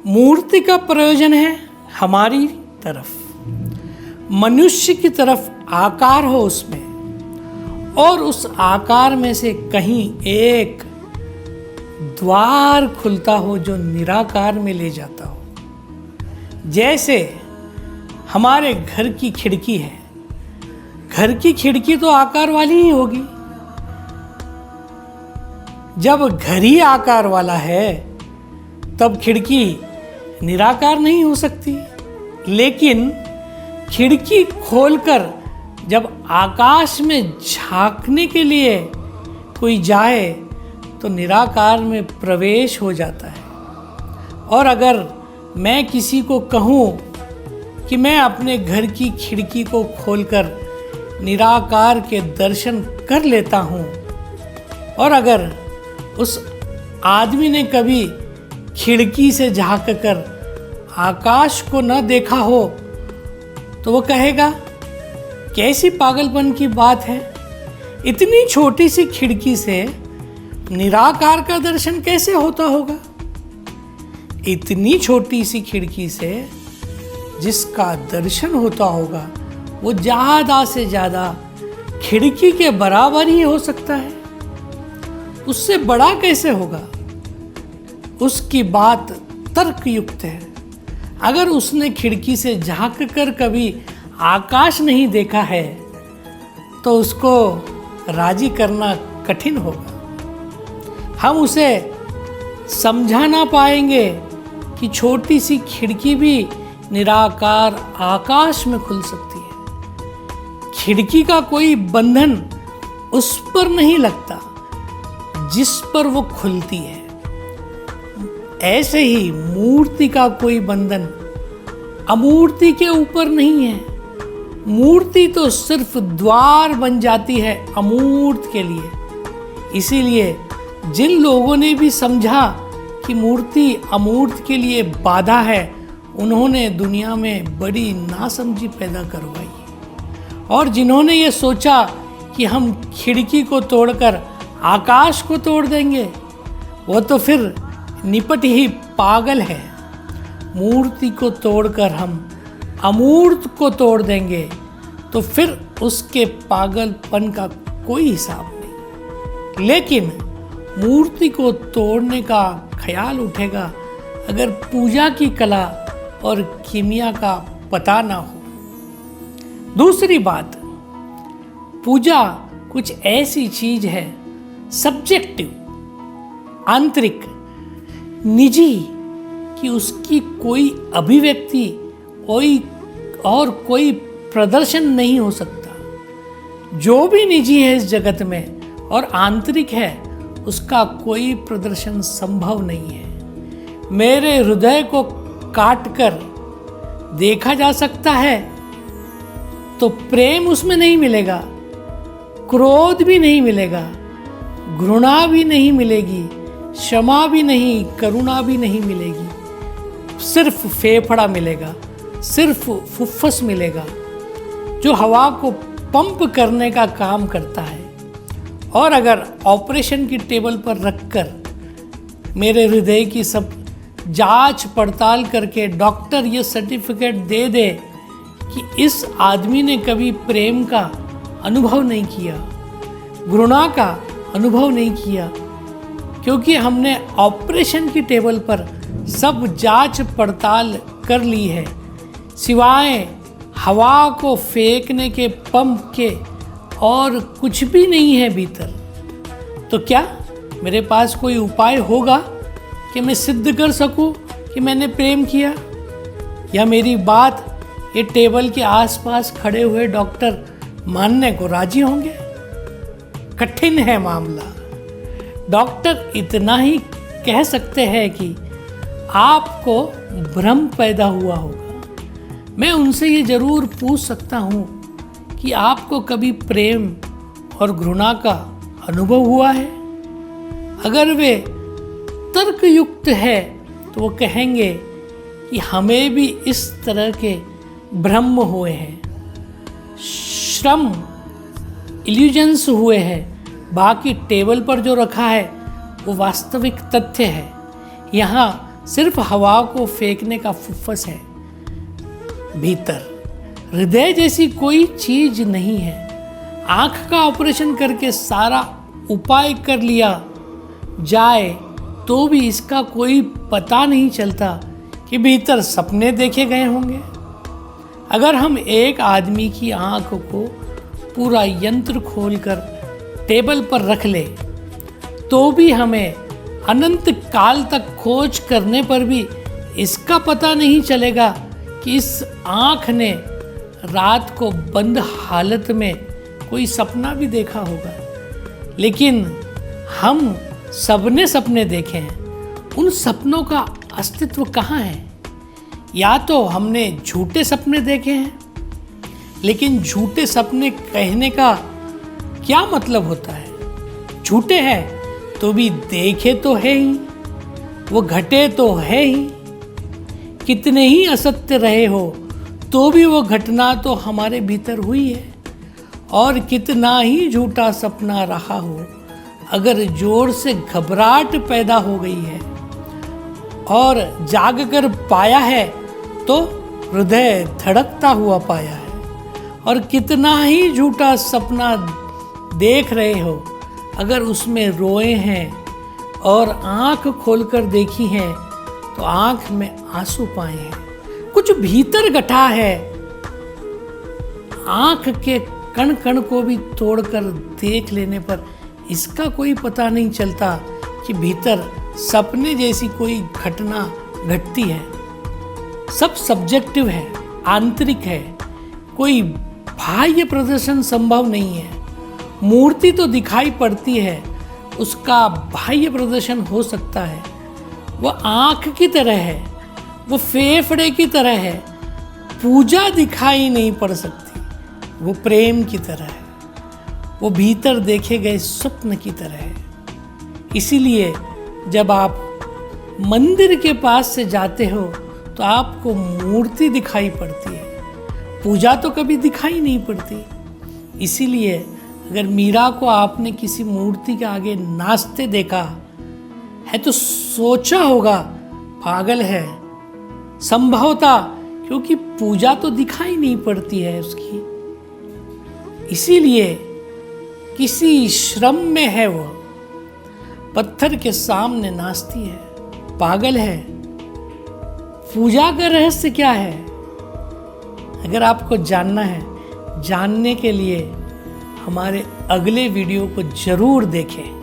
मूर्ति का प्रयोजन है हमारी तरफ, मनुष्य की तरफ आकार हो उसमें, और उस आकार में से कहीं एक द्वार खुलता हो जो निराकार में ले जाता हो। जैसे हमारे घर की खिड़की है, घर की खिड़की तो आकार वाली ही होगी। जब घर ही आकार वाला है तब खिड़की निराकार नहीं हो सकती। लेकिन खिड़की खोलकर जब आकाश में झांकने के लिए कोई जाए तो निराकार में प्रवेश हो जाता है। और अगर मैं किसी को कहूँ कि मैं अपने घर की खिड़की को खोलकर निराकार के दर्शन कर लेता हूँ, और अगर उस आदमी ने कभी खिड़की से झांक कर आकाश को न देखा हो तो वो कहेगा कैसी पागलपन की बात है, इतनी छोटी सी खिड़की से निराकार का दर्शन कैसे होता होगा। इतनी छोटी सी खिड़की से जिसका दर्शन होता होगा वो ज़्यादा से ज़्यादा खिड़की के बराबर ही हो सकता है, उससे बड़ा कैसे होगा। उसकी बात तर्कयुक्त है। अगर उसने खिड़की से झांक कर कभी आकाश नहीं देखा है तो उसको राजी करना कठिन होगा। हम उसे समझा ना पाएंगे कि छोटी सी खिड़की भी निराकार आकाश में खुल सकती है। खिड़की का कोई बंधन उस पर नहीं लगता जिस पर वो खुलती है। ऐसे ही मूर्ति का कोई बंधन अमूर्ति के ऊपर नहीं है। मूर्ति तो सिर्फ द्वार बन जाती है अमूर्त के लिए। इसीलिए जिन लोगों ने भी समझा कि मूर्ति अमूर्त के लिए बाधा है, उन्होंने दुनिया में बड़ी नासमझी पैदा करवाई। और जिन्होंने ये सोचा कि हम खिड़की को तोड़कर आकाश को तोड़ देंगे, वो तो फिर निपट ही पागल है। मूर्ति को तोड़कर हम अमूर्त को तोड़ देंगे तो फिर उसके पागलपन का कोई हिसाब नहीं। लेकिन मूर्ति को तोड़ने का ख्याल उठेगा अगर पूजा की कला और कीमिया का पता ना हो। दूसरी बात, पूजा कुछ ऐसी चीज है सब्जेक्टिव, आंतरिक, निजी, कि उसकी कोई अभिव्यक्ति कोई प्रदर्शन नहीं हो सकता। जो भी निजी है इस जगत में और आंतरिक है, उसका कोई प्रदर्शन संभव नहीं है। मेरे हृदय को काटकर देखा जा सकता है तो प्रेम उसमें नहीं मिलेगा, क्रोध भी नहीं मिलेगा, घृणा भी नहीं मिलेगी, क्षमा भी नहीं, करुणा भी नहीं मिलेगी। सिर्फ फेफड़ा मिलेगा, सिर्फ फुफ्फुस मिलेगा जो हवा को पंप करने का काम करता है। और अगर ऑपरेशन की टेबल पर रखकर मेरे हृदय की सब जांच पड़ताल करके डॉक्टर ये सर्टिफिकेट दे दे कि इस आदमी ने कभी प्रेम का अनुभव नहीं किया, घृणा का अनुभव नहीं किया, क्योंकि हमने ऑपरेशन की टेबल पर सब जांच पड़ताल कर ली है, सिवाय हवा को फेंकने के पंप के और कुछ भी नहीं है भीतर, तो क्या मेरे पास कोई उपाय होगा कि मैं सिद्ध कर सकूं कि मैंने प्रेम किया? या मेरी बात ये टेबल के आसपास खड़े हुए डॉक्टर मानने को राजी होंगे? कठिन है मामला। डॉक्टर इतना ही कह सकते हैं कि आपको भ्रम पैदा हुआ होगा। मैं उनसे ये जरूर पूछ सकता हूँ कि आपको कभी प्रेम और घृणा का अनुभव हुआ है? अगर वे तर्कयुक्त है तो वो कहेंगे कि हमें भी इस तरह के भ्रम हुए हैं, श्रम इल्यूजन्स हुए हैं। बाकी टेबल पर जो रखा है वो वास्तविक तथ्य है। यहाँ सिर्फ हवा को फेंकने का फुफ्फस है। भीतर हृदय जैसी कोई चीज नहीं है। आंख का ऑपरेशन करके सारा उपाय कर लिया जाए तो भी इसका कोई पता नहीं चलता कि भीतर सपने देखे गए होंगे। अगर हम एक आदमी की आंख को पूरा यंत्र खोलकर टेबल पर रख ले तो भी हमें अनंत काल तक खोज करने पर भी इसका पता नहीं चलेगा कि इस आंख ने रात को बंद हालत में कोई सपना भी देखा होगा। लेकिन हम सबने सपने देखे हैं। उन सपनों का अस्तित्व कहाँ है? या तो हमने झूठे सपने देखे हैं, लेकिन झूठे सपने कहने का क्या मतलब होता है? झूठे हैं तो भी देखे तो है ही, वो घटे तो है ही। कितने ही असत्य रहे हो तो भी वो घटना तो हमारे भीतर हुई है। और कितना ही झूठा सपना रहा हो, अगर जोर से घबराहट पैदा हो गई है और जाग कर पाया है तो हृदय धड़कता हुआ पाया है। और कितना ही झूठा सपना देख रहे हो, अगर उसमें रोए हैं और आंख खोलकर देखी है तो आंख में आंसू पाए हैं। कुछ भीतर गठा है। आंख के कण कण को भी तोड़कर देख लेने पर इसका कोई पता नहीं चलता कि भीतर सपने जैसी कोई घटना घटती है। सब सब्जेक्टिव है, आंतरिक है। कोई बाह्य प्रदर्शन संभव नहीं है। मूर्ति तो दिखाई पड़ती है, उसका बाह्य प्रदर्शन हो सकता है। वह आँख की तरह है, वो फेफड़े की तरह है। पूजा दिखाई नहीं पड़ सकती, वो प्रेम की तरह है। वो भीतर देखे गए स्वप्न की तरह है। इसीलिए जब आप मंदिर के पास से जाते हो तो आपको मूर्ति दिखाई पड़ती है, पूजा तो कभी दिखाई नहीं पड़ती। इसीलिए अगर मीरा को आपने किसी मूर्ति के आगे नाचते देखा है तो सोचा होगा पागल है, संभवतः क्योंकि पूजा तो दिखाई नहीं पड़ती है उसकी। इसीलिए किसी श्रम में है, वो पत्थर के सामने नाचती है, पागल है। पूजा का रहस्य क्या है? अगर आपको जानना है, जानने के लिए हमारे अगले वीडियो को जरूर देखें।